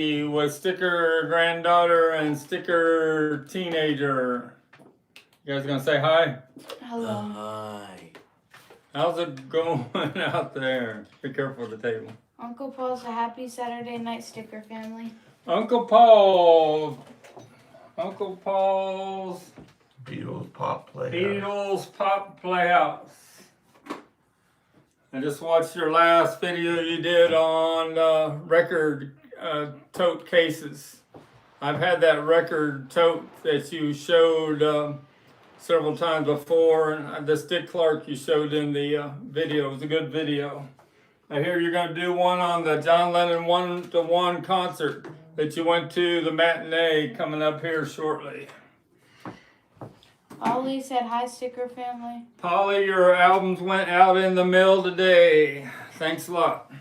with sticker granddaughter and sticker teenager. You guys gonna say hi? Hello. Hi. How's it going out there? Be careful with the table. Uncle Paul's a happy Saturday night sticker family. Uncle Paul's Beatles Pop Playhouse. Beatles Pop Playhouse. I just watched your last video you did on record tote cases. I've had that record tote that you showed several times before, and the Stick Clark you showed in the video. It was a good video. I hear you're going to do one on the John Lennon 1-to-1 concert that you went to, the matinee, coming up here shortly. Ollie said hi, sticker family. Polly, your albums went out in the mail today. Thanks a lot.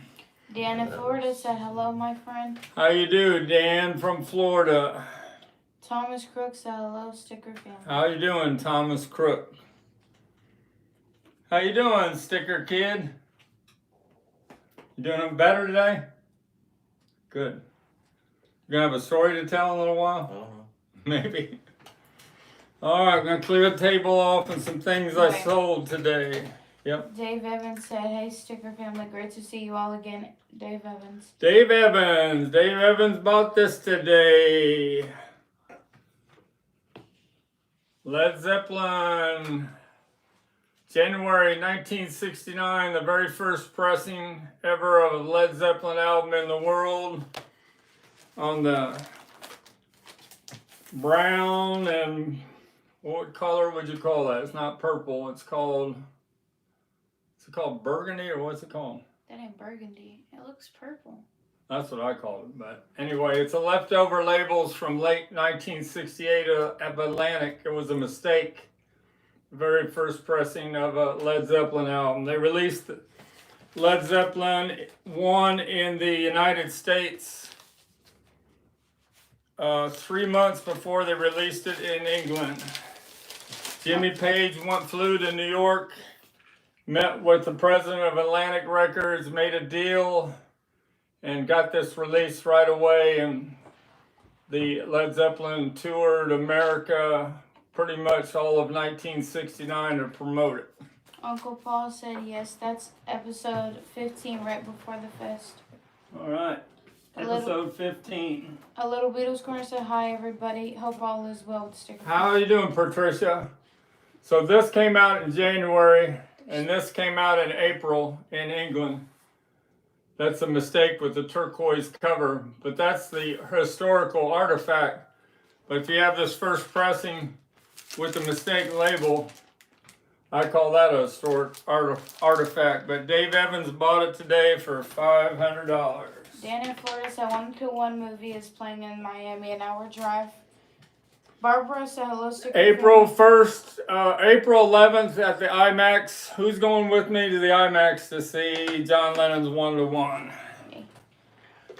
Dan in Florida said hello, my friend. How you do, Dan from Florida? Thomas Crook said hello, sticker family. How you doing, Thomas Crook? How you doing, sticker kid? You doing better today? Good. You gonna have a story to tell in a little while? I don't know. Maybe. All right, I'm gonna clear the table off and some things I Right. sold today. Yep. Dave Evans said, hey, sticker family, great to see you all again. Dave Evans. Dave Evans. Dave Evans bought this today. Led Zeppelin. January 1969, the very first pressing ever of a Led Zeppelin album in the world. On the brown and what color would you call that? It's not purple. It's called burgundy, or what's it called? That ain't burgundy. It looks purple. That's what I call it. But anyway, it's a leftover labels from late 1968 of Atlantic. It was a mistake. The very first pressing of a Led Zeppelin album. They released Led Zeppelin 1 in the United States 3 months before they released it in England. Jimmy Page flew to New York, met with the president of Atlantic Records, made a deal, and got this released right away. And the Led Zeppelin toured America pretty much all of 1969 to promote it. Uncle Paul said yes, that's episode 15 right before the fest. All right, episode 15. A little Beatles corner said hi everybody. Hope all is well with sticker family. How are you doing, Patricia? So this came out in January, and this came out in April in England. That's a mistake with the turquoise cover, but that's the historical artifact. But if you have this first pressing with the mistake label, I call that a historic artifact. But Dave Evans bought it today for $500. Dan in Florida said 1-to-1 movie is playing in Miami, an hour drive. Barbara said hello, sticker April family. 1st, April 11th at the IMAX. Who's going with me to the IMAX to see John Lennon's 1-to-1?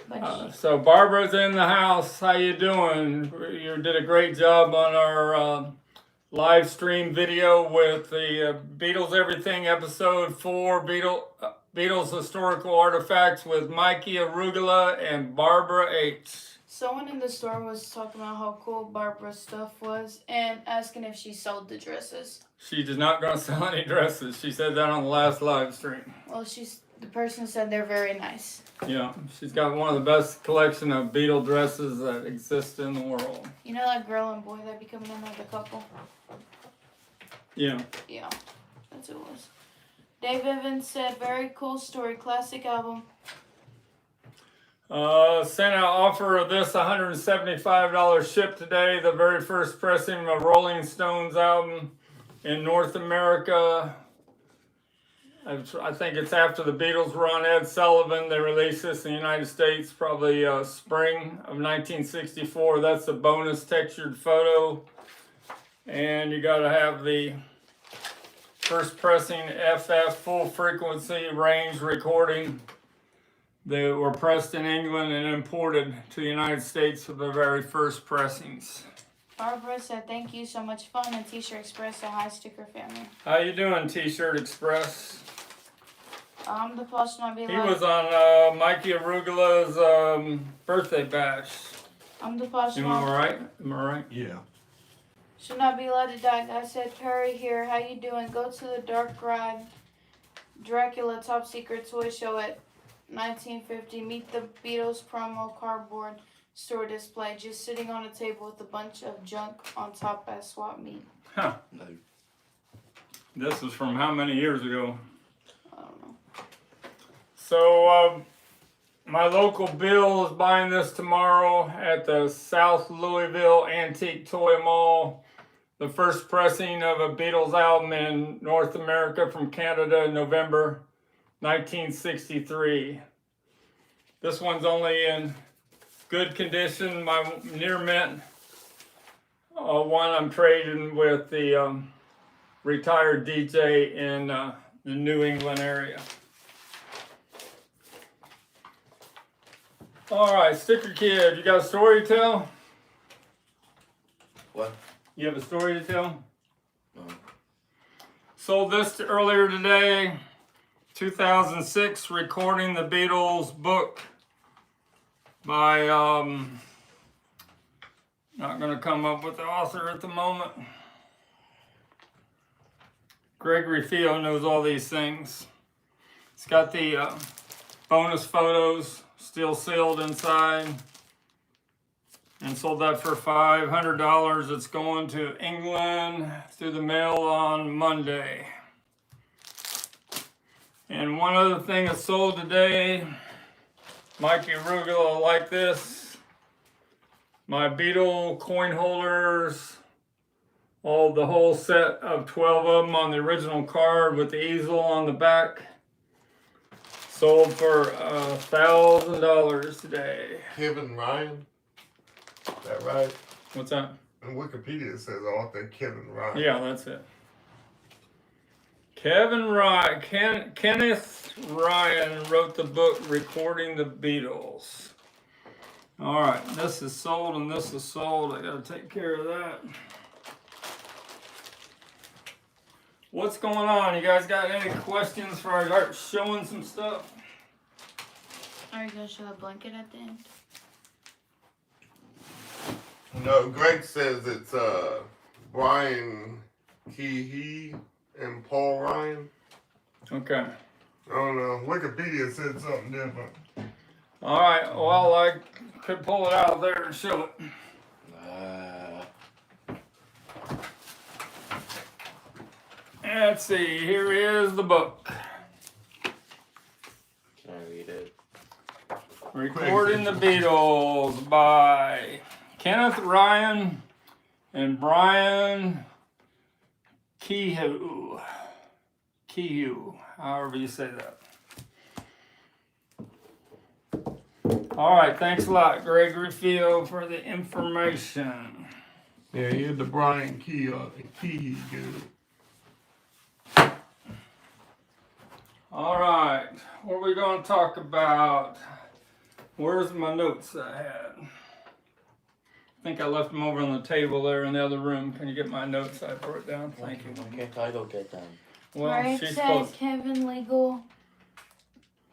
But So Barbara's in the house. How you doing? You did a great job on our live stream video with the Beatles Everything episode 4, Beatles Historical Artifacts with Mikey Arugula and Barbara H. someone in the store was talking about how cool Barbara's stuff was and asking if she sold the dresses. She is not going to sell any dresses. She said that on the last live stream. Well, the person said they're very nice. Yeah, she's got one of the best collection of Beatle dresses that exist in the world. You know that girl and boy that be coming in like a couple? Yeah. Yeah, that's who it was. Dave Evans said, very cool story, classic album. Sent out offer of this $175 ship today. The very first pressing of a Rolling Stones album in North America. I think it's after the Beatles were on Ed Sullivan. They released this in the United States, probably spring of 1964. That's a bonus textured photo. And you got to have the first pressing FF full frequency range recording. They were pressed in England and imported to the United States for the very first pressings. Barbara said, thank you, so much fun. And T-Shirt Express, a hi, sticker family. How you doing, T-Shirt Express? The post should not be He allowed. was on Mikey Arugula's birthday bash. The post should Am I not, right? Am I right? Yeah. should not be allowed to die. I said, Perry here. How you doing? Go to the Dark Ride Dracula Top Secret Toy Show at 1950. Meet the Beatles promo cardboard store display, just sitting on a table with a bunch of junk on top as swap meet. Huh. No. This was from how many years ago? I don't know. So, my local Bill is buying this tomorrow at the South Louisville Antique Toy Mall. The first pressing of a Beatles album in North America from Canada in November 1963. This one's only in good condition. My near mint one I'm trading with the retired DJ in the New England area. All right, Sticker Kid, you got a story to tell? What? You have a story to tell? No. Sold this earlier today, 2006, recording the Beatles book by, not going to come up with the author at the moment. Gregory Fio knows all these things. It's got the bonus photos still sealed inside, and sold that for $500. It's going to England through the mail on Monday. And one other thing that's sold today, Mikey Arugula like this. My Beatle coin holders, the whole set of 12 of them on the original card with the easel on the back. Sold for $1,000 today. Kevin Ryan. Is that right? What's that? In Wikipedia it says author Kevin Ryan. Yeah, that's it. Kevin Ryan, Kenneth Ryan wrote the book Recording the Beatles. All right, this is sold and this is sold. I gotta take care of that. What's going on? You guys got any questions before I start showing some stuff? Are you gonna show the blanket at the end? No, Greg says it's Brian Keehee and Paul Ryan. Okay. I don't know. Wikipedia said something different. All right, well, I could pull it out there and show it. Let's see, here is the book. Can I read it? Recording the Beatles by Kenneth Ryan and Brian Kehoe, however you say that. All right, thanks a lot, Gregory Fio, for the information. Yeah, here's the Brian Keehee dude. All right, what are we going to talk about? Where's my notes I had? I think I left them over on the table there in the other room. Can you get my notes? I wrote it down. Thank you. Why can't I go get them? Well, Right, she's said close. Kevin Legal.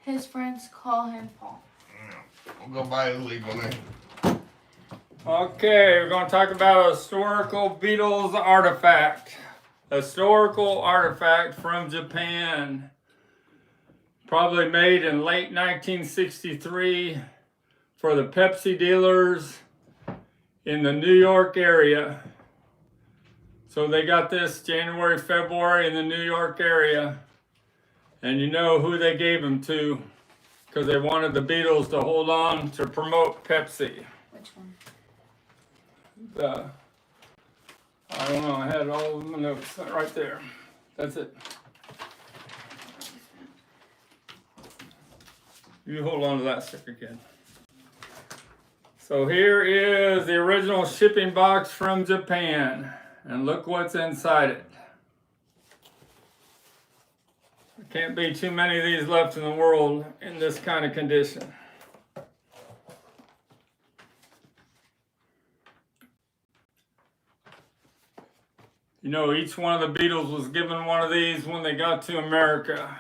His friends call him Paul. We'll go by his legal name. Okay, we're going to talk about a historical Beatles artifact. Historical artifact from Japan. Probably made in late 1963 for the Pepsi dealers in the New York area. So they got this January, February in the New York area. And you know who they gave them to, because they wanted the Beatles to hold on to promote Pepsi. Which one? I don't know, I had all of my notes right there. That's it. You hold on to that, Sticker Kid. So here is the original shipping box from Japan. And look what's inside it. There can't be too many of these left in the world in this kind of condition. You know, each one of the Beatles was given one of these when they got to America.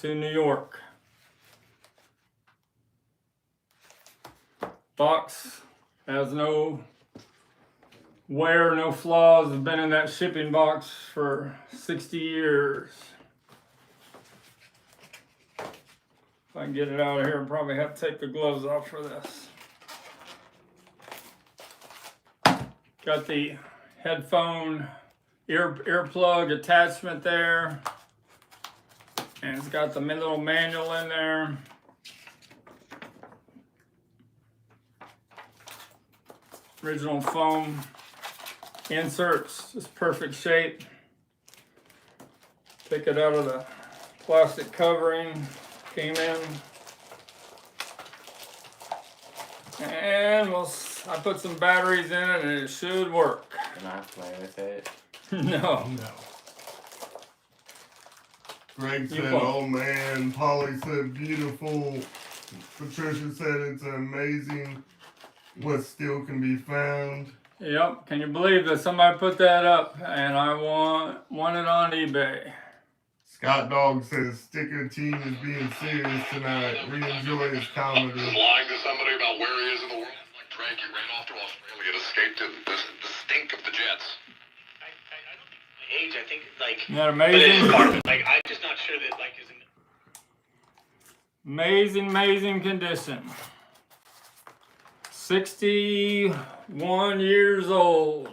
to New York. Box has no wear, no flaws. Has been in that shipping box for 60 years. If I can get it out of here, I'll probably have to take the gloves off for this. Got the headphone earplug attachment there. And it's got the little manual in there. Original foam inserts, just perfect shape. Take it out of the plastic covering, came in. And I put some batteries in it and it should work. Can I play with it? No. No. Greg You said, won't. oh man. Polly said, beautiful. Patricia said, it's amazing what still can be found. Yep, can you believe that somebody put that up and I want it on eBay? Scott Dog says, Sticker Team is being serious tonight. We enjoy his comedy. Is lying to somebody about where he is in the world. Like Drake, he ran off to Australia to escape the stink of the jets. I don't think it's my age. I think like. Isn't that But it is amazing? part of it. Like I'm just not sure that like isn't. Amazing condition. 61 years old.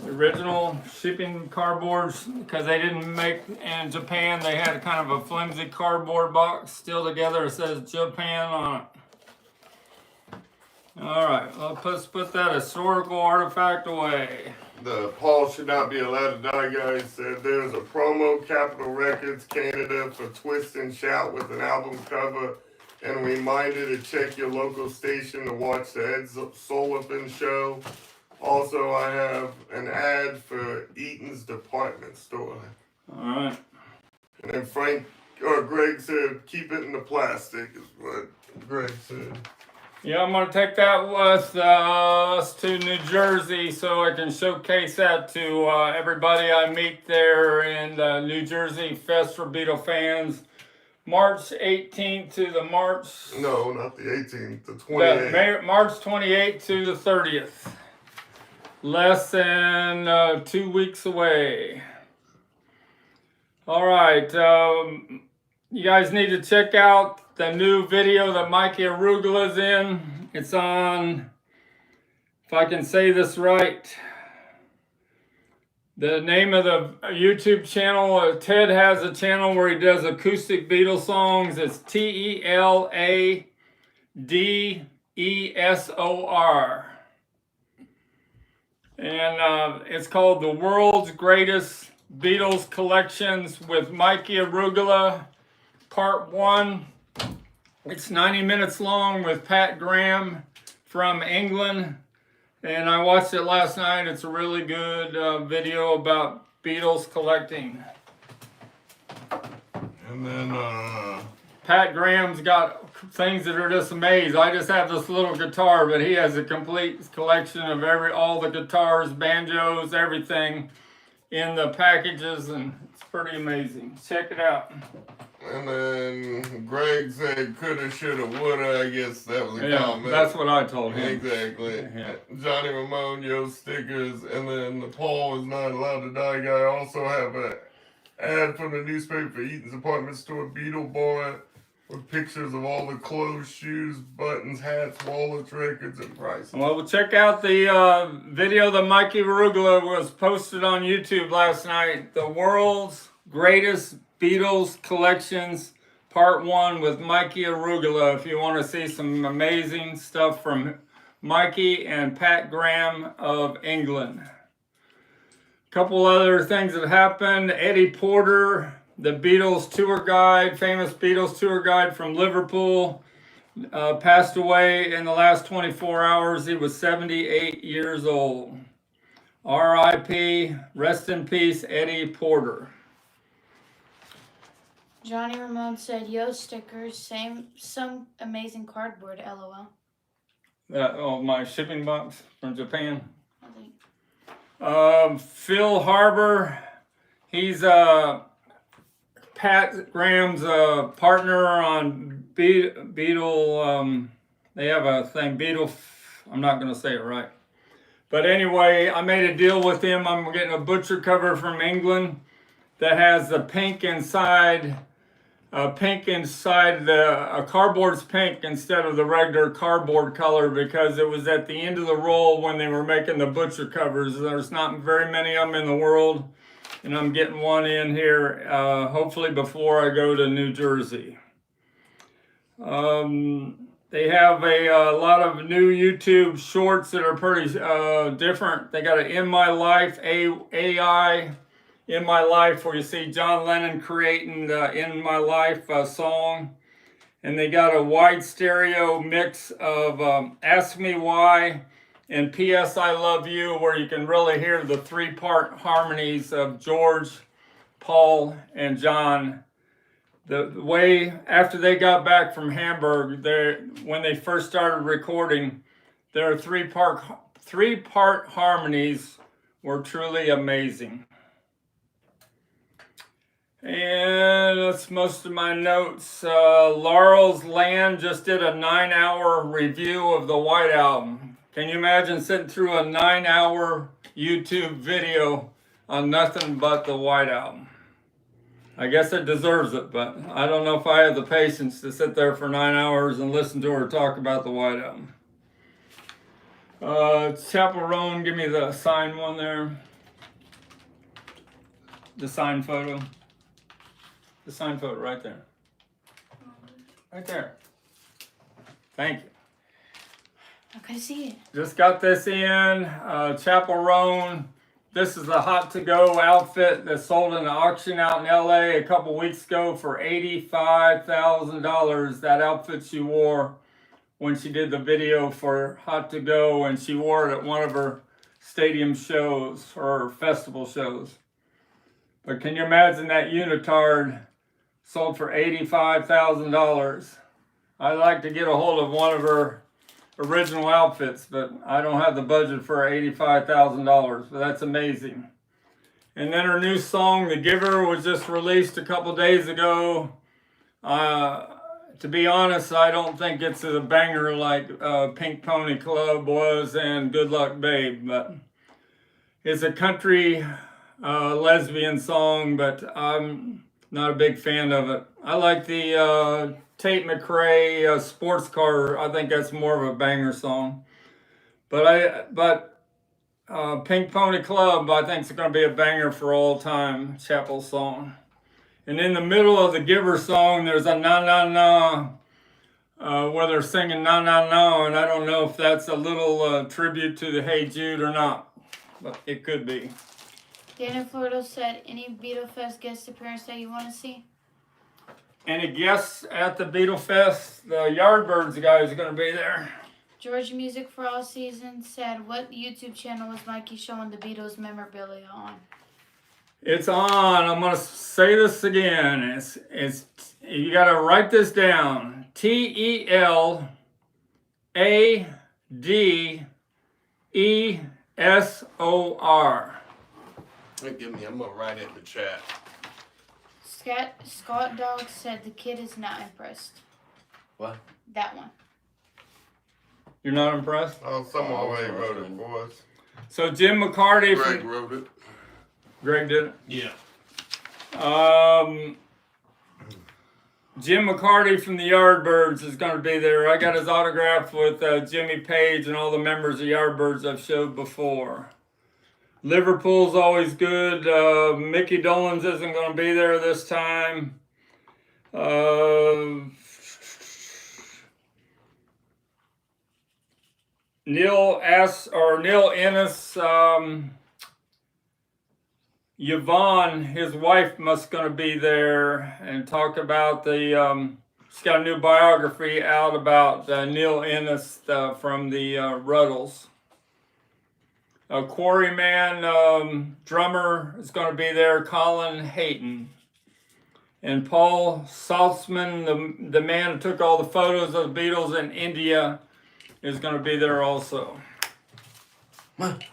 The original shipping cardboards, because they didn't make in Japan, they had kind of a flimsy cardboard box still together. It says Japan on it. All right, let's put that historical artifact away. The Paul Should Not Be Allowed to Die guy said there's a promo Capitol Records Canada for Twist and Shout with an album cover and a reminder to check your local station to watch the Ed Sullivan show. Also, I have an ad for Eaton's department store. All right. And then Greg said keep it in the plastic is what Greg said. Yeah, I'm gonna take that with us to New Jersey so I can showcase that to everybody I meet there in the New Jersey Fest for Beatle fans. March 18th to the No, not the 18th, the 28th. March 28th to the 30th. Less than 2 weeks away. All right, you guys need to check out the new video that Mikey Arugula's in. It's on, if I can say this right, the name of the YouTube channel, Ted has a channel where he does acoustic Beatles songs. It's TELADESOR. And it's called The World's Greatest Beatles Collections with Mikey Arugula, Part 1. It's 90 minutes long with Pat Graham from England. And I watched it last night. It's a really good video about Beatles collecting. And then, Pat Graham's got things that are just amazing. I just have this little guitar, but he has a complete collection of all the guitars, banjos, everything in the packages, and it's pretty amazing. Check it out. And then Greg said coulda, shoulda, woulda. I guess that was a Yeah, comment. that's what I told him. Exactly. Yeah. Johnny Ramone, Yo Stickers, and then the Paul Is Not Allowed to Die guy also have an ad from the newspaper for Eaton's department store, Beetle Bar, with pictures of all the clothes, shoes, buttons, hats, wallets, records, and prices. Well, we'll check out the video that Mikey Arugula was posted on YouTube last night. The World's Greatest Beatles Collections, Part 1 with Mikey Arugula. If you want to see some amazing stuff from Mikey and Pat Graham of England. A couple other things that happened. Eddie Porter, the Beatles tour guide, famous Beatles tour guide from Liverpool, passed away in the last 24 hours. He was 78 years old. R.I.P. Rest in peace, Eddie Porter. Johnny Ramone said, yo, stickers, some amazing cardboard, lol. My shipping box from Japan. I think. Phil Harbour, he's Pat Graham's partner on Beatle. They have a thing, Beatle. I'm not going to say it right. But anyway, I made a deal with him. I'm getting a butcher cover from England that has the pink inside. A cardboard's pink instead of the regular cardboard color because it was at the end of the roll when they were making the butcher covers. There's not very many of them in the world, and I'm getting one in here hopefully before I go to New Jersey. They have a lot of new YouTube shorts that are pretty different. They got an In My Life, AI In My Life, where you see John Lennon creating the In My Life song. And they got a wide stereo mix of Ask Me Why and P.S. I Love You, where you can really hear the three-part harmonies of George, Paul, and John. The way, after they got back from Hamburg, when they first started recording, their three-part harmonies were truly amazing. And that's most of my notes. Laurel's Land just did a 9-hour review of the White Album. Can you imagine sitting through a 9-hour YouTube video on nothing but the White Album? I guess it deserves it, but I don't know if I have the patience to sit there for 9 hours and listen to her talk about the White Album. Chappell Roan, give me the signed one there. The signed photo. The signed photo right there. Right there. Thank you. I can see it. Just got this in. Chappell Roan. This is the Hot to Go outfit that sold in an auction out in LA a couple weeks ago for $85,000. That outfit she wore when she did the video for Hot to Go, and she wore it at one of her stadium shows or festival shows. But can you imagine that unitard sold for $85,000? I'd like to get a hold of one of her original outfits, but I don't have the budget for $85,000, but that's amazing. And then her new song, The Giver, was just released a couple days ago. To be honest, I don't think it's a banger like Pink Pony Club was and Good Luck Babe, but it's a country lesbian song, but I'm not a big fan of it. I like the Tate McRae sports car. I think that's more of a banger song. But Pink Pony Club, I think it's going to be a banger for all time, Chappell song. And in the middle of the Giver song, there's a na na na, where they're singing na na na, and I don't know if that's a little tribute to the Hey Jude or not, but it could be. Dana Florida said, any Beatle Fest guest appearance that you want to see? Any guests at the Beatle Fest? The Yardbirds guys are going to be there. George Music for All Seasons said, what YouTube channel was Mikey showing the Beatles memorabilia on? It's on. I'm going to say this again. It's you got to write this down. TELADESOR. Give me, I'm gonna write it in the chat. Scott Dog said the kid is not impressed. What? That one. You're not impressed? Oh, someone already wrote it for us. So Jim McCarty. Greg wrote it. Greg did it? Yeah. Jim McCarty from the Yardbirds is going to be there. I got his autograph with Jimmy Page and all the members of Yardbirds I've showed before. Liverpool's always good. Mickey Dolenz isn't going to be there this time. Neil Ennis, Yvonne, his wife, must going to be there and talk about the. She's got a new biography out about Neil Ennis from the Ruddles. Quarryman drummer is going to be there, Colin Hayton. And Paul Saltzman, the man who took all the photos of the Beatles in India, is going to be there also. What?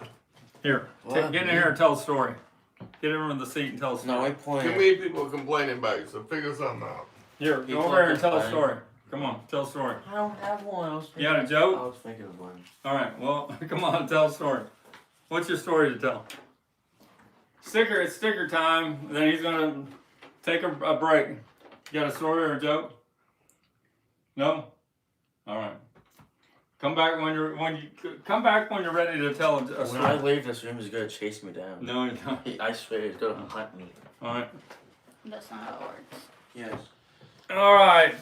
Here, What? get in here and tell a story. Get over in the seat and tell a story. No, I Too point. many people are complaining back, so figure something out. Here, People go over here and tell a complain. story. Come on, tell a story. I don't have one. You got a joke? I was thinking of one. All right, well, come on, tell a story. What's your story to tell? It's sticker time. Then he's gonna take a break. You got a story or a joke? No? All right. Come back when you're ready to tell a When I story. leave this room, he's gonna chase me down. No, you don't. I swear, he's gonna hunt me. All right. That's not how it works. Yes. All right.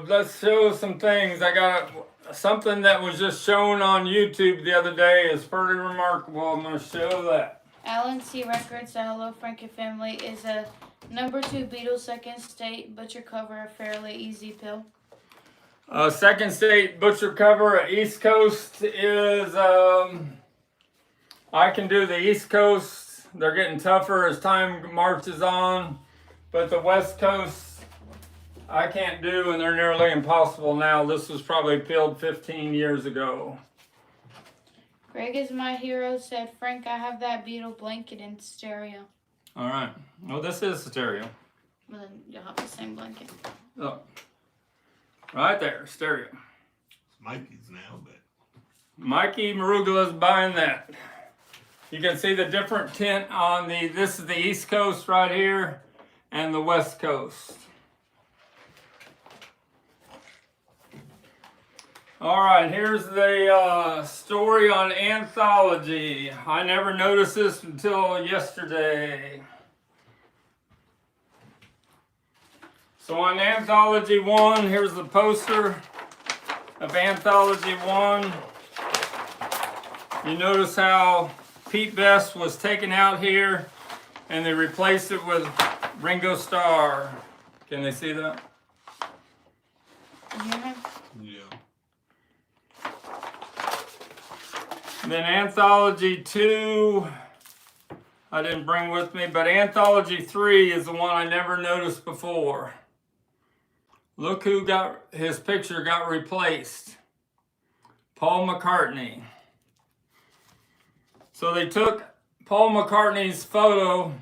Let's show some things. I got something that was just shown on YouTube the other day. Is pretty remarkable. I'm gonna show that. Alan C. Records, the Hello Frankie Family, is a number 2 Beatles second state butcher cover, a fairly easy pill. Second state butcher cover at East Coast is I can do the East Coast. They're getting tougher as time marches on, but the West Coast I can't do, and they're nearly impossible now. This was probably peeled 15 years ago. Greg is my hero, said Frank, I have that Beatle blanket in stereo. All right. Well, this is stereo. Well, then you'll have the same blanket. Look. Right there, stereo. It's Mikey's now, but Mikey Marugula's buying that. You can see the different tint on this is the East Coast right here and the West Coast. All right, here's the story on Anthology. I never noticed this until yesterday. So on Anthology 1, here's the poster of Anthology 1. You notice how Pete Best was taken out here and they replaced it with Ringo Starr. Can they see that? You hear him? yeah. And then Anthology 2, I didn't bring with me, but Anthology 3 is the one I never noticed before. Look who got his picture got replaced. Paul McCartney. So they took Paul McCartney's photo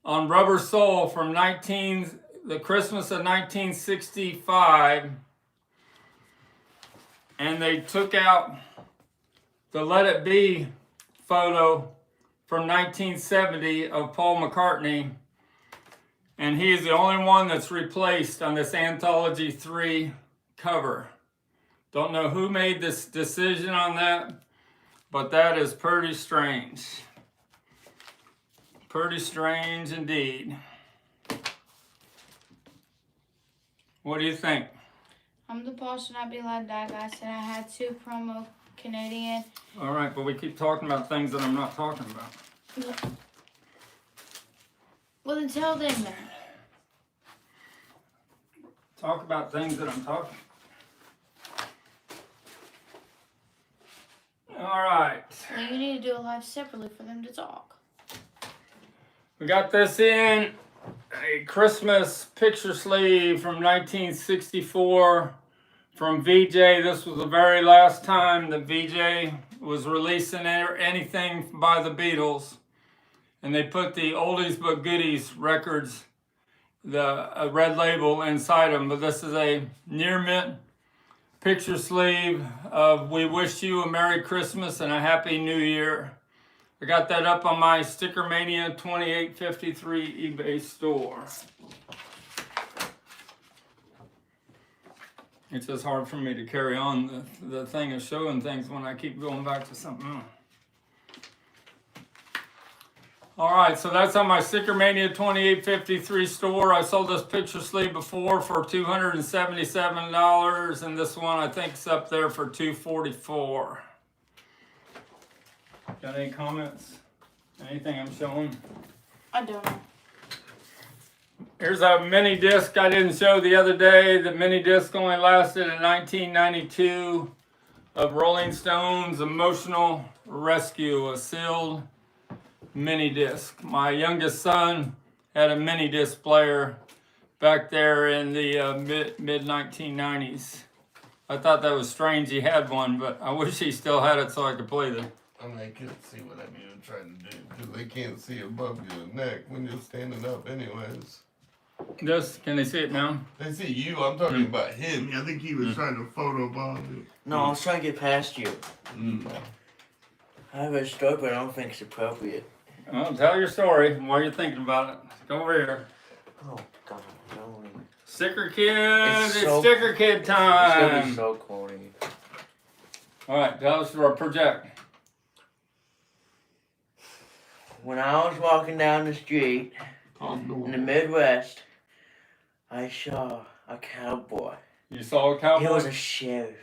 on Rubber Soul from the Christmas of 1965, and they took out the Let It Be photo from 1970 of Paul McCartney, and he is the only one that's replaced on this Anthology 3 cover. Don't know who made this decision on that, but that is pretty strange. Pretty strange indeed. What do you think? I'm the boss, should not be allowed to die guy. Said I had 2 promo Canadian. All right, but we keep talking about things that I'm not talking about. Well, then tell them then. Talk about things that I'm talking about. All right. Well, you need to do a live separately for them to talk. We got this in a Christmas picture sleeve from 1964 from VJ. This was the very last time that VJ was releasing anything by the Beatles. And they put the oldies but goodies records, the red label inside them. But this is a near mint picture sleeve of We Wish You a Merry Christmas and a Happy New Year. I got that up on my STICKERMANIA 2853 eBay store. It's just hard for me to carry on the thing of showing things when I keep going back to something else. All right, so that's on my STICKERMANIA 2853 store. I sold this picture sleeve before for $277, and this one I think is up there for $244. Got any comments? Anything I'm showing? I don't know. Here's a mini disc I didn't show the other day. The mini disc only lasted in 1992 of Rolling Stones' Emotional Rescue, a sealed mini disc. My youngest son had a mini disc player back there in the mid 1990s. I thought that was strange he had one, but I wish he still had it so I could play I mean, they can't see what I'm even trying to do because they can't see above your neck when you're standing up, anyways. This, can they see it now? They see you. I'm talking about him. I think he was trying to photobomb you. No, I was trying to get past you. Mm. I have a story, but I don't think it's appropriate. Well, tell your story while you're thinking about it. Go over here. Oh, God, no. Sticker Kid, it's so- Sticker Kid It's gonna be time. so corny. All right, tell us your project. When I was walking down the street in the Midwest, I saw a cowboy. You saw a He cowboy? was a sheriff.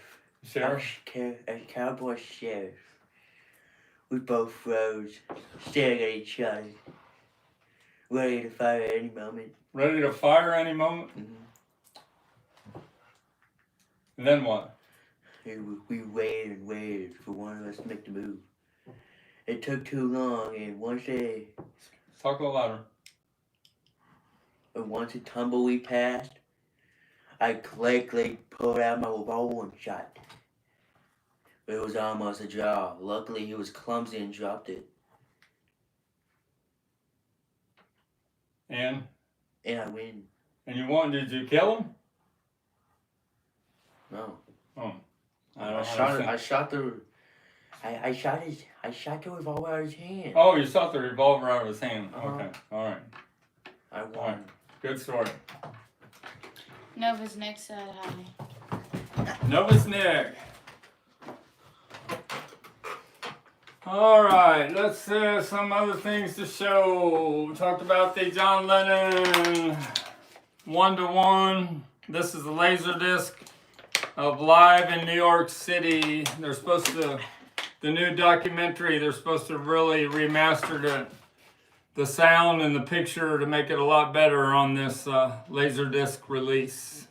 Sheriff? A cowboy sheriff. We both froze, staring at each other, ready to fire at any moment. Ready to fire any moment? Mm-hmm. Then what? We waited and waited for one of us to make the move. It took too long, and once Talk a little louder. a tumbleweed passed, I quickly pulled out my revolver and shot. It was almost a draw. Luckily, he was clumsy and dropped it. And And I win. you won. Did you kill him? No. Oh. I shot the revolver out of his hand. Oh, you shot the revolver out of his hand. Uh-huh. Okay. All right. I All right. won. Good story. Nova's Nick said hi. Novus Nick. All right, let's some other things to show. We talked about the John Lennon 1-to-1. This is the laser disc of Live in New York City. They're supposed to, the new documentary, they're supposed to really remaster the sound and the picture to make it a lot better on this laser disc release.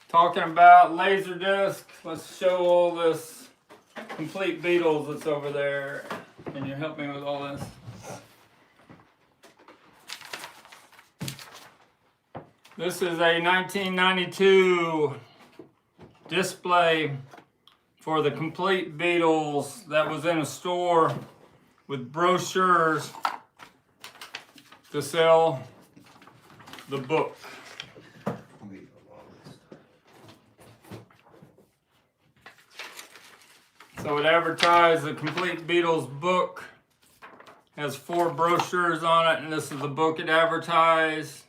Talking about laser disc, let's show all this complete Beatles that's over there. Can you help me with all this? This is a 1992 display for the complete Beatles that was in a store with brochures to sell the book. So it advertised the complete Beatles book, has 4 brochures on it, and this is the book it advertised.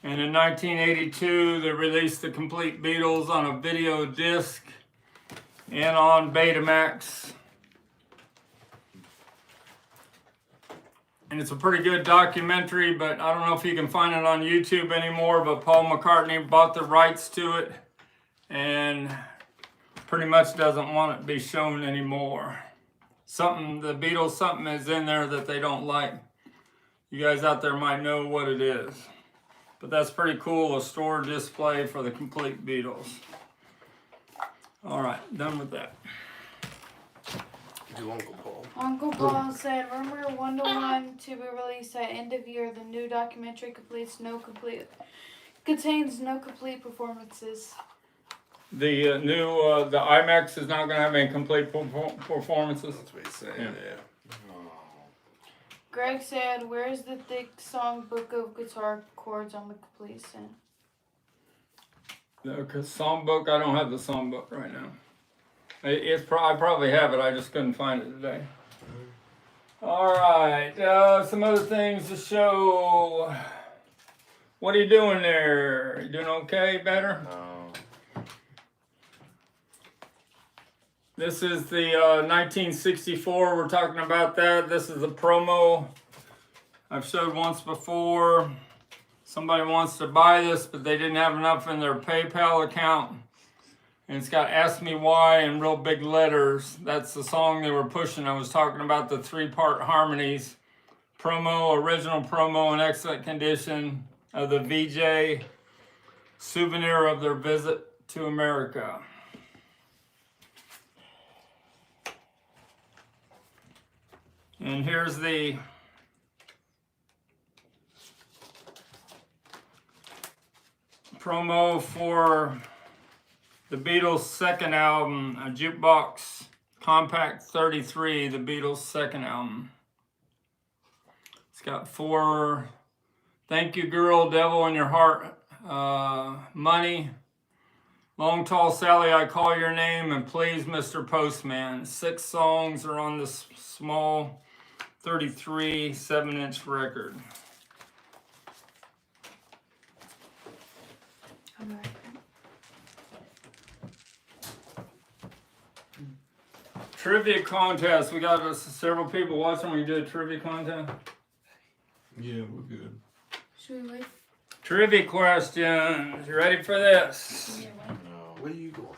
And in 1982, they released the complete Beatles on a video disc and on Betamax. And it's a pretty good documentary, but I don't know if you can find it on YouTube anymore, but Paul McCartney bought the rights to it and pretty much doesn't want it to be shown anymore. The Beatles, something is in there that they don't like. You guys out there might know what it is. But that's pretty cool, a store display for the complete Beatles. All right, done with that. Do Uncle Paul. Uncle Paul said, rumor 1-to-1 to be released at end of year. The new documentary contains no complete performances. The new the IMAX is not going to have any complete performances. That's what he's saying, Yeah. yeah. Greg said, where's the thick song book of guitar chords on the complete set? The songbook, I don't have the songbook right now. I probably have it, I just couldn't find it today. All right, some other things to show. What are you doing there? You doing okay, better? This is the 1964, we're talking about that. This is a promo I've showed once before. Somebody wants to buy this, but they didn't have enough in their PayPal account. And it's got Ask Me Why in real big letters. That's the song they were pushing. I was talking about the 3-part harmonies. Promo, original promo in excellent condition of the VJ, souvenir of their visit to America. And here's the promo for the Beatles' second album, a jukebox Compact 33, the Beatles' second album. It's got 4 Thank You Girl, Devil in Your Heart, Money, Long Tall Sally, I Call Your Name, and Please Mr. Postman. 6 songs are on this small 33 7-inch record. Trivia contest. We got several people watching. We did a trivia contest. Yeah, we're good. Should we wait? Trivia questions. You ready for this? Yeah, wait. No, where you going?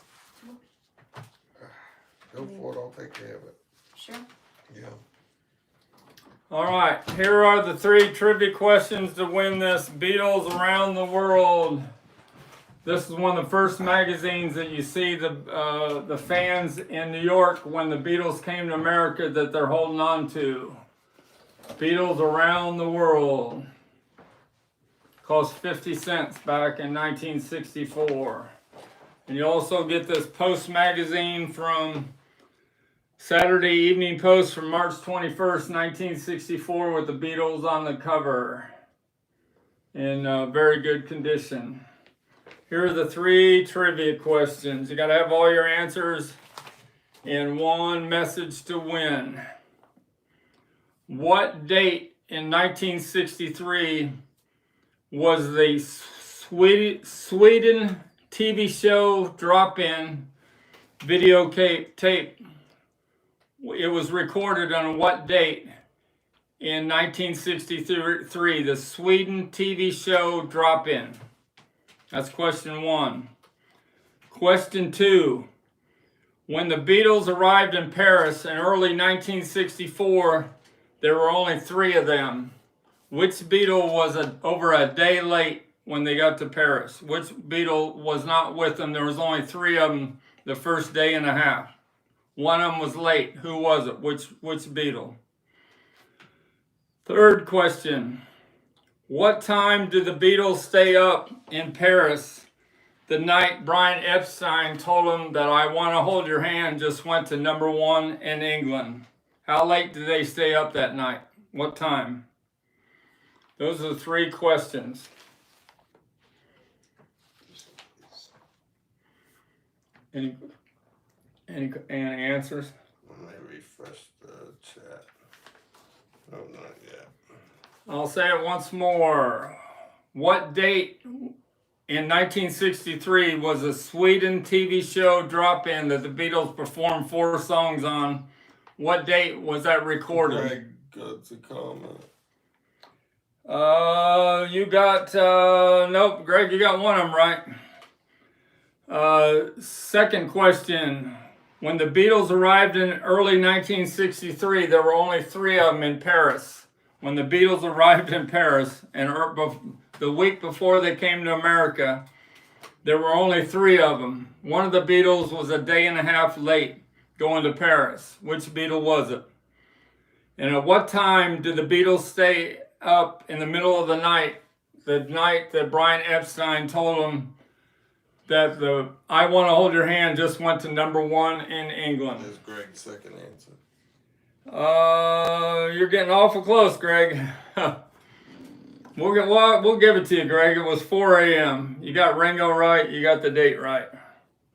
Go for it, I'll take care of it. Sure. Yeah. All right. Here are the 3 trivia questions to win this Beatles Around the World. This is one of the first magazines that you see the fans in New York when the Beatles came to America that they're holding on to. Beatles Around the World. Cost 50 cents back in 1964. And you also get this Post magazine from Saturday Evening Post from March 21st, 1964 with the Beatles on the cover in very good condition. Here are the 3 trivia questions. You got to have all your answers in one message to win. What date in 1963 was the Sweden TV show drop-in video tape? It was recorded on what date in 1963? The Sweden TV show drop-in. That's question 1. Question 2. When the Beatles arrived in Paris in early 1964, there were only 3 of them. Which Beatle was over a day late when they got to Paris? Which Beatle was not with them? There was only 3 of them the first day and a half. One of them was late. Who was it? Which Beatle? Third question. What time did the Beatles stay up in Paris the night Brian Epstein told them that I Want to Hold Your Hand just went to #1 in England? How late did they stay up that night? What time? Those are the 3 questions. Any answers? Let me refresh the chat. No, not yet. I'll say it once more. What date in 1963 was a Sweden TV show drop-in that the Beatles performed 4 songs on? What date was that recorded? Greg got a comment. You got, nope, Greg, you got one of them right. Second question. When the Beatles arrived in early 1963, there were only 3 of them in Paris. When the Beatles arrived in Paris, and the week before they came to America, there were only 3 of them. One of the Beatles was a day and a half late going to Paris. Which Beatle was it? And at what time did the Beatles stay up in the middle of the night that Brian Epstein told them that the I Want to Hold Your Hand just went to #1 in England? That's Greg's second answer. You're getting awful close, Greg. We'll give it to you, Greg. It was 4 a.m. You got Ringo right. You got the date right.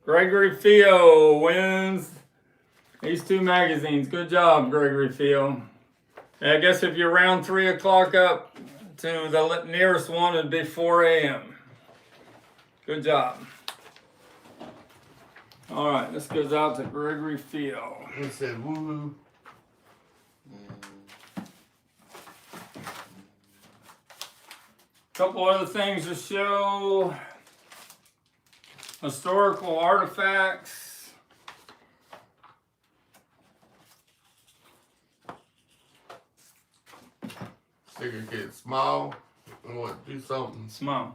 Gregory Fio wins these 2 magazines. Good job, Gregory Fio. I guess if you round 3 o'clock up to the nearest one, it'd be 4 a.m. Good job. All right, this goes out to Gregory Fio. He said woo. Couple other things to show. Historical artifacts. Sticker kid, smile. And what? Do something. Smile.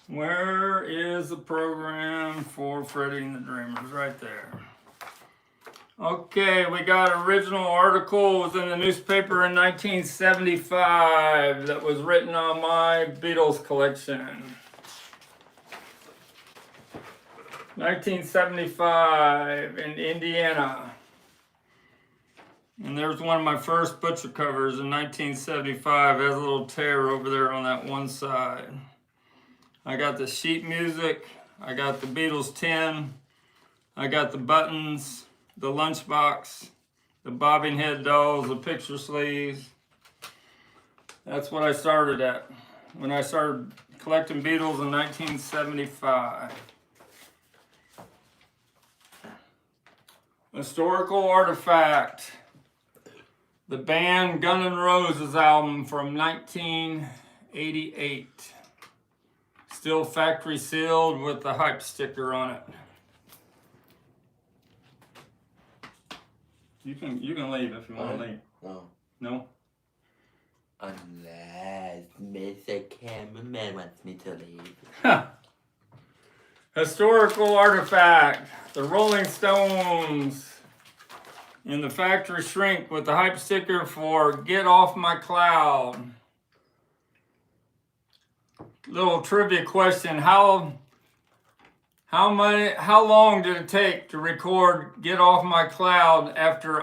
Where is the program for Freddie and the Dreamers? Right there. Okay, we got an original article. It was in the newspaper in 1975 that was written on my Beatles collection. 1975 in Indiana. And there's one of my first butcher covers in 1975. It has a little tear over there on that one side. I got the sheet music. I got the Beatles tin. I got the buttons, the lunchbox, the bobbing head dolls, the picture sleeves. That's what I started at when I started collecting Beatles in 1975. Historical artifact. The band Guns N' Roses album from 1988. Still factory sealed with the hype sticker on it. You can leave if you want to leave. No. No? Unless Mr. Cameraman wants me to leave. Historical artifact. The Rolling Stones in the factory shrink with the hype sticker for Get Off My Cloud. Little trivia question. How long did it take to record Get Off My Cloud after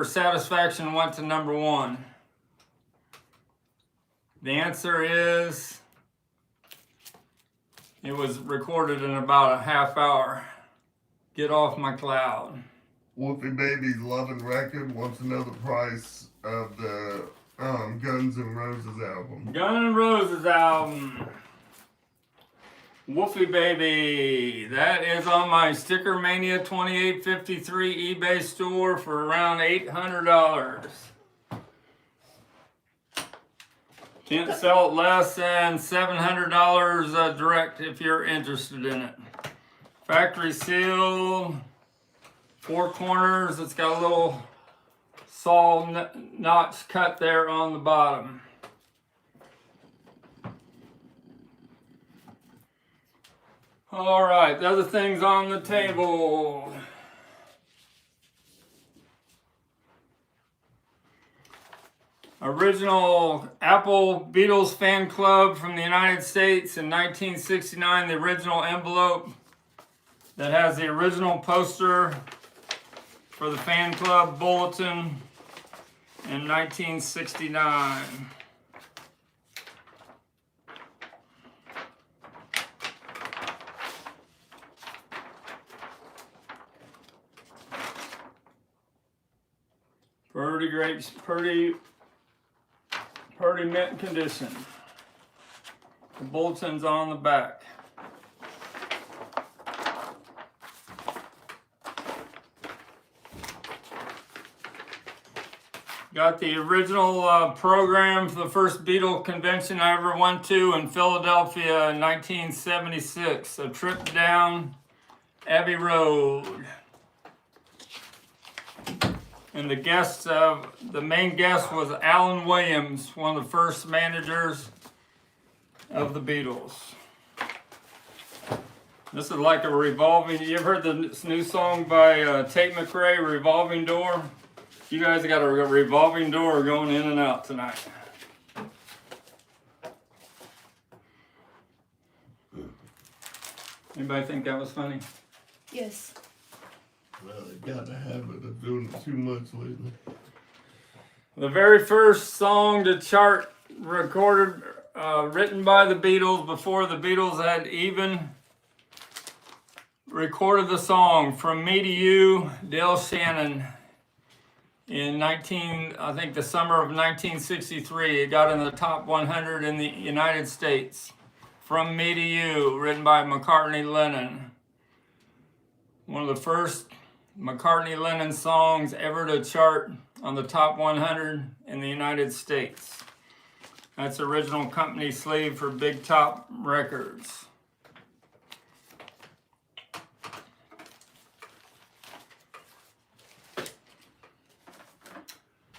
Satisfaction went to #1? The answer is it was recorded in about a half hour. Get Off My Cloud. Wolfie Baby's Lovin' Record wants to know the price of the Guns N' Roses album. Guns N' Roses album. Wolfie Baby. That is on my STICKERMANIA 2853 eBay store for around $800. Can't sell it less than $700 direct if you're interested in it. Factory seal, 4 corners. It's got a little saw notch cut there on the bottom. All right, the other things on the table. Original Apple Beatles fan club from the United States in 1969. The original envelope that has the original poster for the fan club bulletin in 1969. Pretty great, pretty mint condition. The bulletin's on the back. Got the original program for the first Beatle convention I ever went to in Philadelphia in 1976. A trip down Abbey Road. And the main guest was Alan Williams, one of the first managers of the Beatles. This is like a revolving, you ever heard this new song by Tate McRae, Revolving Door? You guys got a revolving door going in and out tonight. Anybody think that was funny? Yes. Well, they got a habit of doing it too much lately. The very first song to chart recorded, written by the Beatles before the Beatles had even recorded the song, From Me to You, Dale Shannon, in I think the summer of 1963. It got in the top 100 in the United States. From Me to You, written by McCartney Lennon. One of the first McCartney-Lennon songs ever to chart on the top 100 in the United States. That's the original company sleeve for Big Top Records.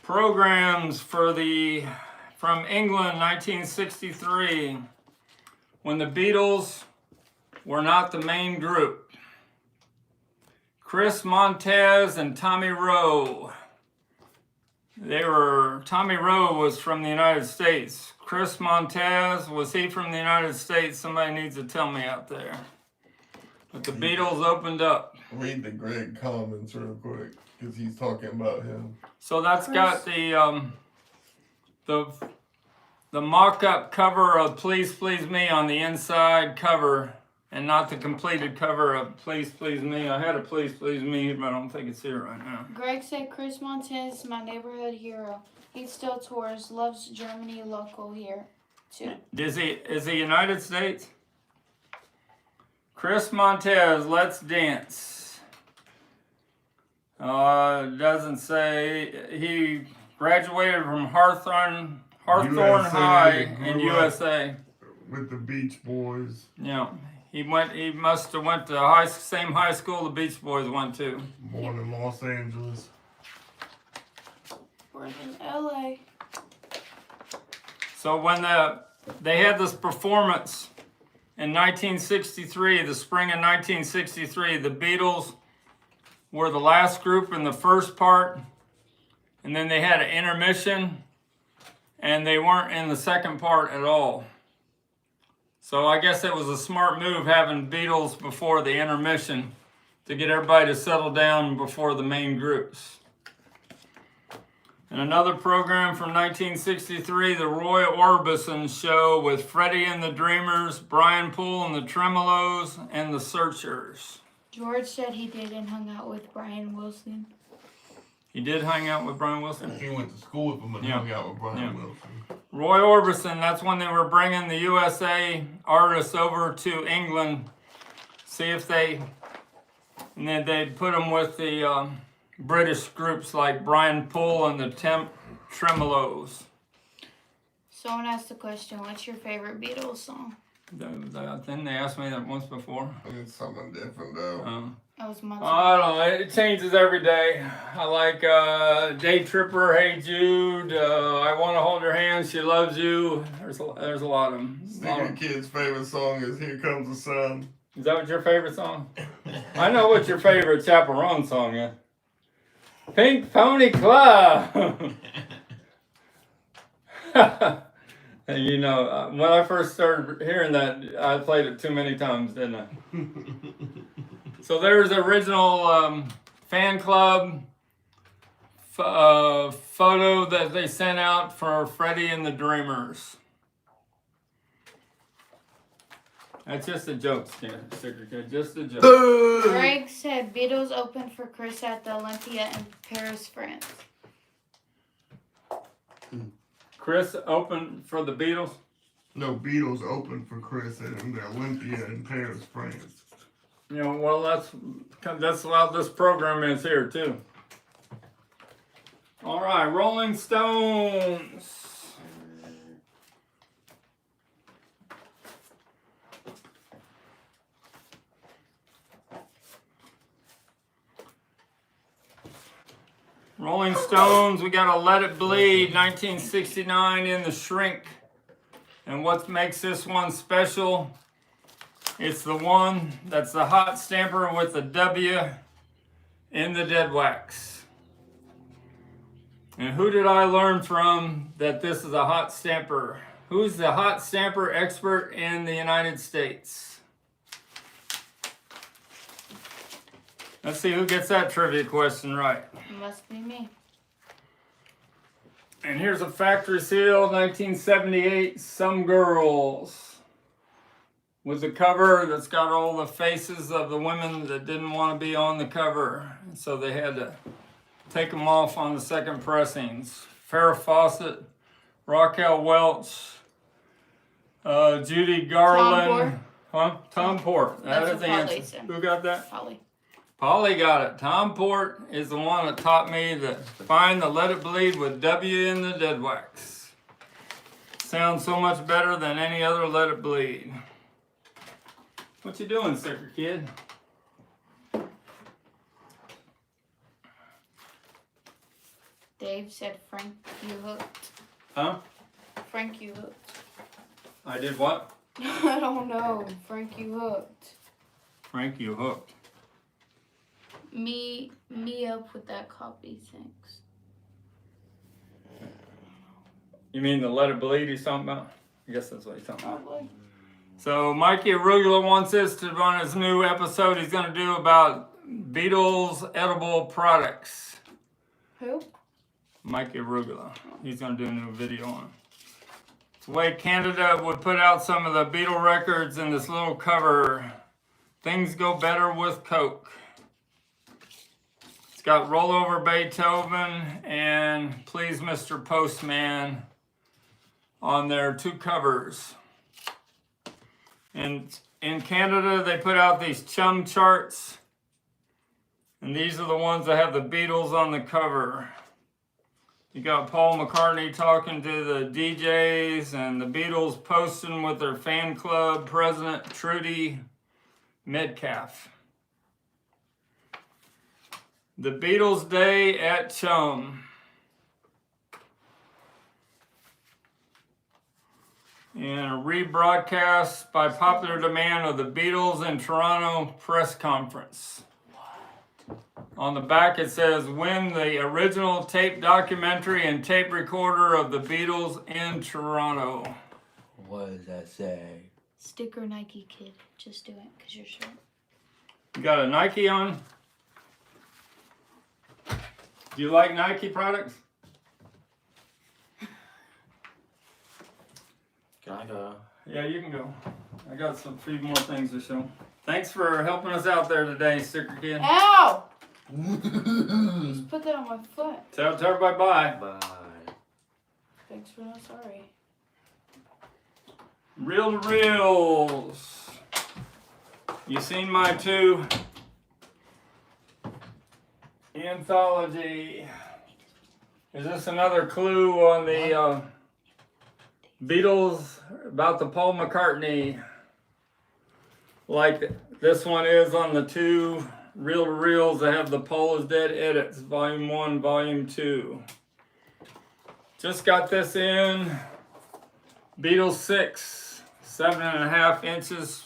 Programs from England, 1963, when the Beatles were not the main group. Chris Montez and Tommy Rowe. Tommy Rowe was from the United States. Chris Montez, was he from the United States? Somebody needs to tell me out there. But the Beatles opened up. Read the Greg comments real quick, because he's talking about him. So that's got the mock-up cover of Please Please Me on the inside cover, and not the completed cover of Please Please Me. I had a Please Please Me, but I don't think it's here right now. Greg said Chris Montez is my neighborhood hero. He still tours, loves Germany local here too. Is he United States? Chris Montez, Let's Dance. Doesn't say. He graduated from Hawthorne USA, High in grew up USA. with the Beach Boys. Yeah, he must have went to same high school the Beach Boys went to. Born in Los Angeles. We're in LA. So when they had this performance in 1963, the spring of 1963, the Beatles were the last group in the first part, and then they had an intermission, and they weren't in the second part at all. So I guess it was a smart move having Beatles before the intermission to get everybody to settle down before the main groups. And another program from 1963, the Roy Orbison Show with Freddie and the Dreamers, Brian Poole and the Tremolos, and the Searchers. George said he did and hung out with Brian Wilson. He did hang out with Brian Wilson? He went to school with him and hung out with Brian Wilson. Roy Orbison, that's when they were bringing the USA artists over to England, see if and then they'd put them with the British groups like Brian Poole and the Tremolos. Someone asked the question, what's your favorite Beatles song? Then they asked me that once before. It's something different though. That was months I don't know. It changes every day. I like Day Tripper, Hey Jude, I Want to Hold Your Hand, She Loves You. There's a lot of them. Sticker Kid's favorite song is Here Comes the Sun. Is that what your favorite song? I know what your favorite Chappell Roan song is. Pink Pony Club. You know, when I first started hearing that, I played it too many times, didn't I? So there's the original fan club photo that they sent out for Freddie and the Dreamers. That's just a joke, Sticker Kid. Just a joke. Greg said Beatles opened for Chris at the Olympia in Paris, France. Chris opened for the Beatles? No, Beatles opened for Chris at the Olympia in Paris, France. You know, well, that's how this program is here, too. All right, Rolling Stones. Rolling Stones, we got a Let It Bleed, 1969 in the Shrink. And what makes this one special, it's the one that's the hot stamper with the W in the dead wax. And who did I learn from that this is a hot stamper? Who's the hot stamper expert in the United States? Let's see who gets that trivia question right. Must be me. And here's a factory seal, 1978, Some Girls. With the cover that's got all the faces of the women that didn't want to be on the cover. So they had to take them off on the second pressings. Farrah Fawcett, Raquel Welch, Judy Garland. Tom Port. That's That is what the Paul answer. said. Who got that? Polly. Polly got it. Tom Port is the one that taught me to find the Let It Bleed with W in the dead wax. Sounds so much better than any other Let It Bleed. What you doing, Sticker Kid? Dave said Frank, you hooked. Huh? Frank, you hooked. I did what? I don't know. Frank, you hooked. Frank, you hooked. Me up with that copy, thanks. You mean the Let It Bleed he's talking about? I guess that's what he's talking about. Probably. So Mikey Arugula wants us to run his new episode he's going to do about Beatles edible products. Who? Mikey Arugula. He's going to do a new video on it. It's the way Canada would put out some of the Beatle records in this little cover. Things go better with Coke. It's got Rollover Beethoven and Please Mr. Postman on their 2 covers. And in Canada, they put out these chum charts. And these are the ones that have the Beatles on the cover. You got Paul McCartney talking to the DJs and the Beatles posting with their fan club president, Trudy Metcalf. The Beatles Day at Chum. And a rebroadcast by popular demand of the Beatles in Toronto press conference. On the back it says, win the original tape documentary and tape recorder of the Beatles in Toronto. What does that say? Sticker Nike kid. Just do it because you're short. You got a Nike on? Do you like Nike products? Can I go? Yeah, you can go. I got some few more things to show. Thanks for helping us out there today, Sticker Kid. Ow! Just put that on my foot. Tell everybody bye. Bye. Thanks for not sorry. Reel to reels. You seen my 2 Anthology. Is this another clue on the Beatles about the Paul McCartney? Like this one is on the 2 reel to reels that have the Paul is Dead edits, volume 1, volume 2. Just got this in. Beatles 6, 7.5 inches.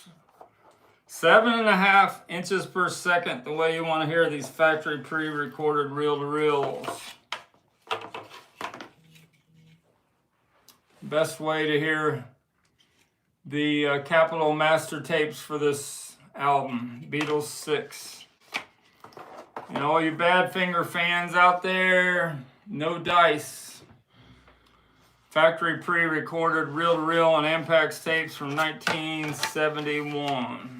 7.5 inches per second, the way you want to hear these factory pre-recorded reel-to-reels. Best way to hear the Capitol master tapes for this album, Beatles 6. And all you Badfinger fans out there, no dice. Factory pre-recorded reel-to-reel on Ampex tapes from 1971.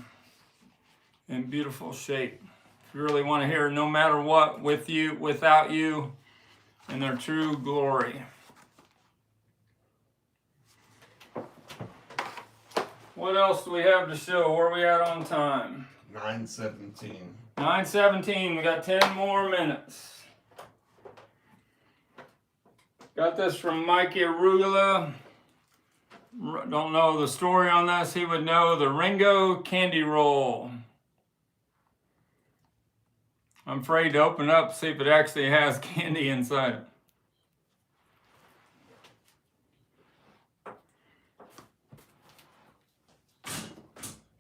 In beautiful shape. If you really want to hear No Matter What, With You, Without You, in their true glory. What else do we have to show? Where are we at on time? 9:17. 9:17, we got 10 more minutes. Got this from Mikey Arugula. Don't know the story on this. He would know the Ringo candy roll. I'm afraid to open up, see if it actually has candy inside it.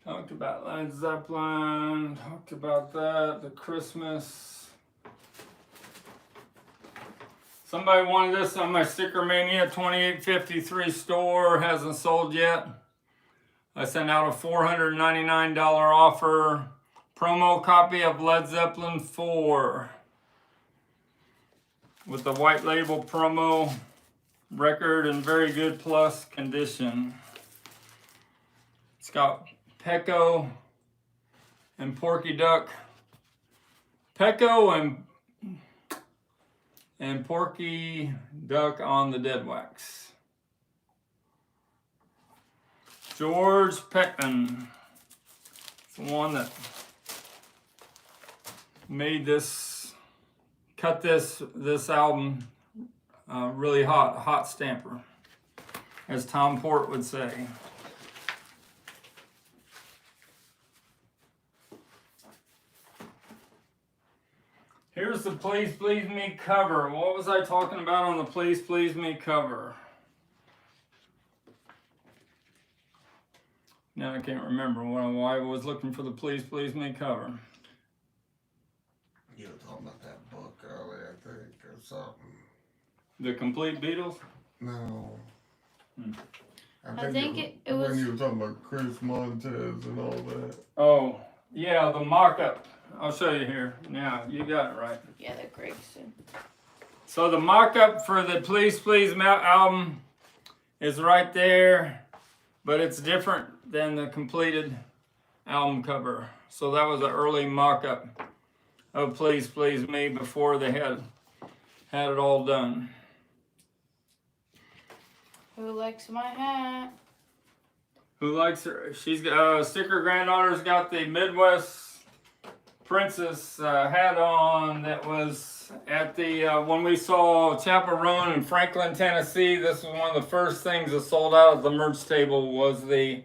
Talked about Led Zeppelin, talked about that, the Christmas. Somebody wanted this on my STICKERMANIA 2853 store, hasn't sold yet. I sent out a $499 offer, promo copy of Led Zeppelin 4 with the white label promo record in very good plus condition. It's got Pecco and Porky Duck. Pecco and Porky Duck on the dead wax. George Peckman. It's the one that made this, cut this album really hot stamper, as Tom Port would say. Here's the Please Please Me cover. What was I talking about on the Please Please Me cover? Now I can't remember why I was looking for the Please Please Me cover. You were talking about that book earlier, I think, or something. The Complete Beatles? No. I think it when was. you were talking about Chris Montez and all that. Oh, yeah, the mock-up. I'll show you here. Now, you got it right. Yeah, the Gregson. So the mock-up for the Please Please album is right there, but it's different than the completed album cover. So that was an early mock-up of Please Please Me before they had it all done. Who likes my hat? Who likes her? She's Sticker granddaughter's got the Midwest Princess hat on that was at the when we saw Chappell Roan in Franklin, Tennessee. This was one of the first things that sold out at the merch table was the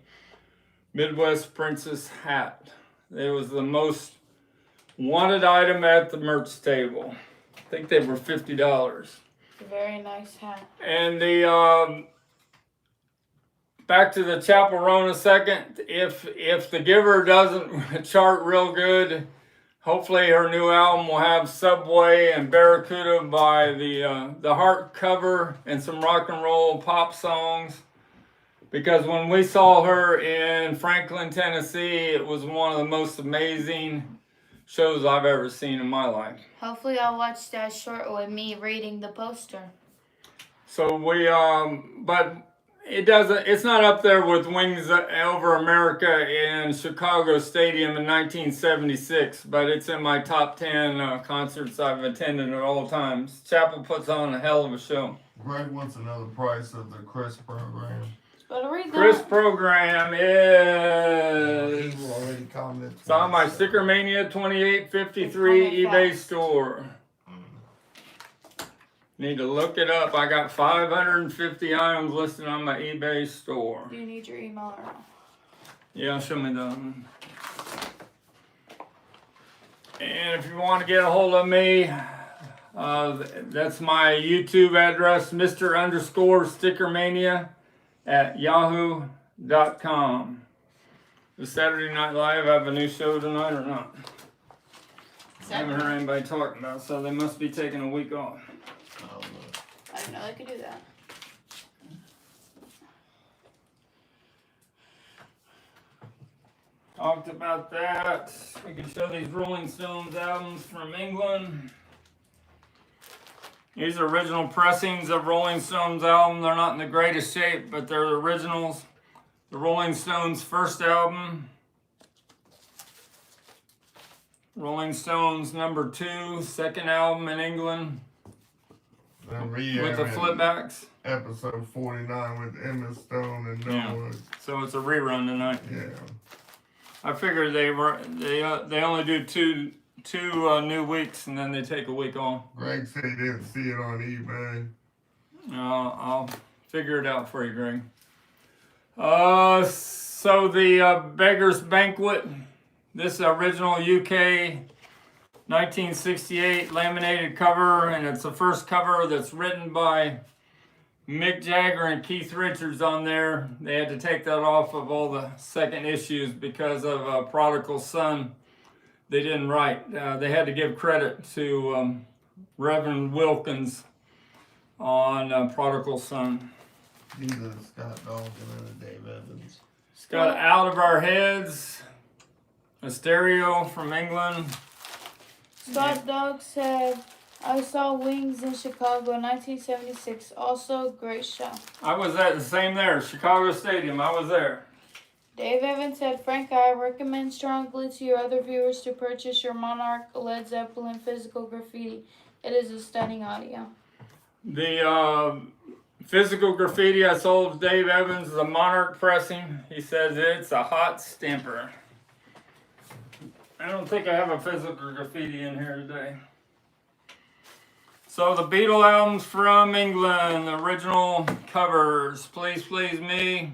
Midwest Princess hat. It was the most wanted item at the merch table. I think they were $50. Very nice hat. And the back to the Chappell Roan a second. If the giver doesn't chart real good, hopefully her new album will have Subway and Barracuda by the Heart cover and some rock and roll pop songs. Because when we saw her in Franklin, Tennessee, it was one of the most amazing shows I've ever seen in my life. Hopefully I'll watch that short with me reading the poster. So we, but it's not up there with Wings Over America in Chicago Stadium in 1976, but it's in my top 10 concerts I've attended at all times. Chappell puts on a hell of a show. Greg wants another price of the Chris program. Better read that. Chris program is People already commented. it's on my STICKERMANIA 2853 eBay store. Need to look it up. I got 550 items listed on my eBay store. Do you need your email or not? Yeah, show me that one. And if you want to get a hold of me, that's my YouTube address, Mr_StickerMania at yahoo.com. Does Saturday Night Live have a new show tonight or not? I haven't heard anybody talking about it, so they must be taking a week off. I didn't know they could do that. Talked about that. We can show these Rolling Stones albums from England. These are original pressings of Rolling Stones album. They're not in the greatest shape, but they're the originals. The Rolling Stones first album. Rolling Stones number 2, second album in England. With the flipbacks. Episode 49 with Emma Stone and Noah. So it's a rerun tonight. Yeah. I figured they only do two new weeks and then they take a week off. Greg said he didn't see it on eBay. I'll figure it out for you, Greg. So the Beggar's Banquet, this original UK 1968 laminated cover, and it's the first cover that's written by Mick Jagger and Keith Richards on there. They had to take that off of all the second issues because of Prodigal Son. They didn't write. They had to give credit to Reverend Wilkins on Prodigal Son. Either Scott Dalton or Dave Evans. It's got Out of Our Heads, a stereo from England. Scott Dog said, I saw Wings in Chicago in 1976. Also, great show. I was at the same there, Chicago Stadium. I was there. Dave Evans said, Frank, I recommend strongly to your other viewers to purchase your Monarch Led Zeppelin physical graffiti. It is a stunning audio. The physical graffiti I sold to Dave Evans is a Monarch pressing. He says it's a hot stamper. I don't think I have a physical graffiti in here today. So the Beatles albums from England, the original covers, Please Please Me.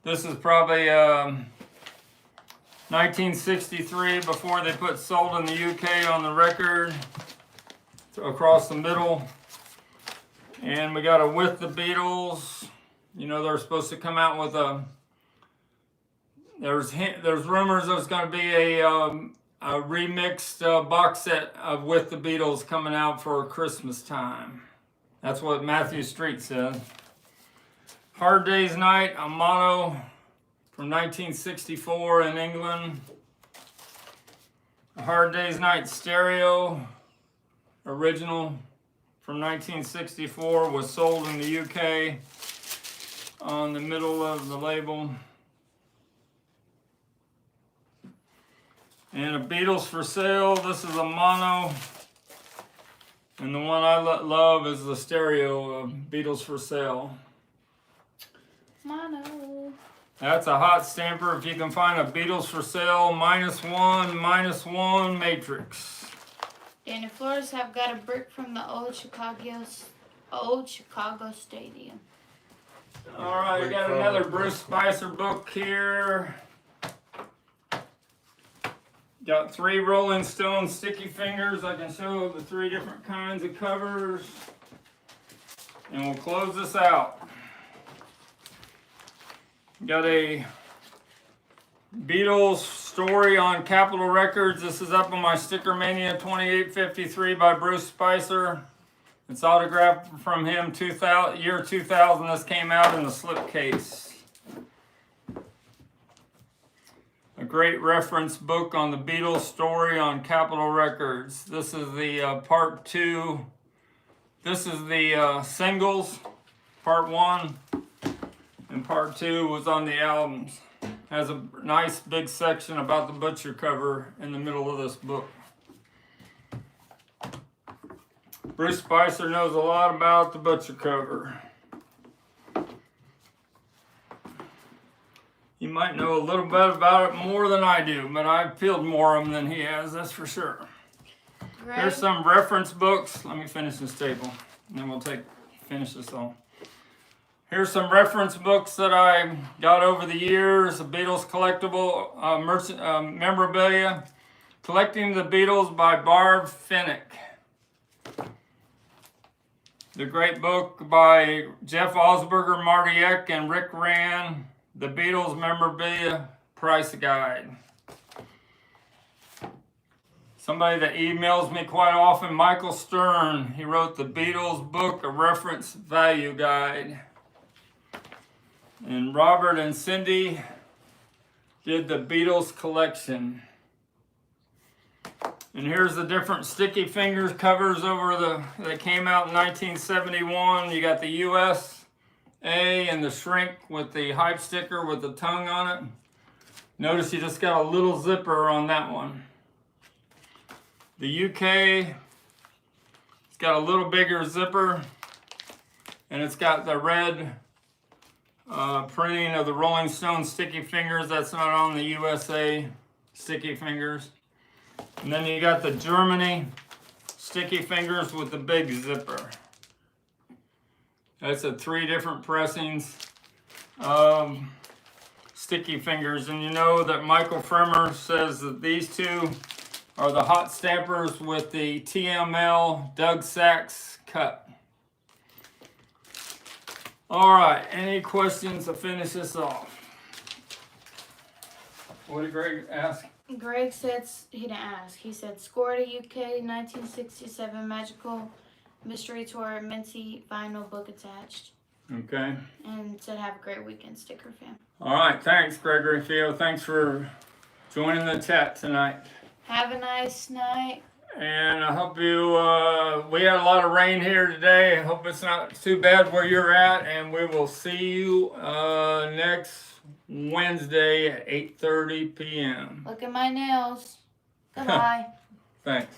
This is probably 1963 before they put Sold in the UK on the record. Across the middle. And we got a With the Beatles. You know, they're supposed to come out with a... There's rumors there's going to be a remixed box set of With the Beatles coming out for Christmas time. That's what Matthew Street said. Hard Day's Night, a mono from 1964 in England. A Hard Day's Night stereo, original from 1964, was sold in the UK on the middle of the label. And a Beatles for sale. This is a mono. And the one I love is the stereo of Beatles for sale. Mono. That's a hot stamper if you can find a Beatles for sale -1 matrix. Danny Flores have got a brick from the old Chicago Stadium. All right, we got another Bruce Spicer book here. Got 3 Rolling Stone sticky fingers. I can show the 3 different kinds of covers. And we'll close this out. Got a Beatles story on Capitol Records. This is up on my STICKERMANIA 2853 by Bruce Spicer. It's autographed from him year 2000. This came out in the slipcase. A great reference book on the Beatles story on Capitol Records. This is the part 2. This is the singles, part 1, and part 2 was on the albums. Has a nice big section about the butcher cover in the middle of this book. Bruce Spicer knows a lot about the butcher cover. You might know a little bit about it more than I do, but I've peeled more of them than he has, that's for sure. Greg? Here's some reference books. Let me finish this table, and then we'll finish this all. Here's some reference books that I got over the years. The Beatles collectible memorabilia. Collecting the Beatles by Barb Finnick. The great book by Jeff Osberger, Marty Eck, and Rick Rand. The Beatles Memorabilia Price Guide. Somebody that emails me quite often, Michael Stern. He wrote the Beatles book, A Reference Value Guide. And Robert and Cindy did the Beatles collection. And here's the different sticky fingers covers that came out in 1971. You got the USA and the shrink with the hype sticker with the tongue on it. Notice you just got a little zipper on that one. The UK, it's got a little bigger zipper, and it's got the red printing of the Rolling Stone sticky fingers. That's not on the USA sticky fingers. And then you got the Germany sticky fingers with the big zipper. That's 3 different pressings of sticky fingers. And you know that Michael Fremer says that these 2 are the hot stampers with the TML Doug Sachs cut. All right, any questions to finish this off? What did Greg ask? Greg said, he didn't ask, he said, scored a UK 1967 Magical Mystery Tour Minty vinyl book attached. Okay. And said, have a great weekend, Sticker Fam. All right, thanks, Gregory Theo. Thanks for joining the chat tonight. Have a nice night. And I hope you, we had a lot of rain here today. I hope it's not too bad where you're at. And we will see you next Wednesday at 8:30 p.m. Look at my nails. Goodbye. Thanks.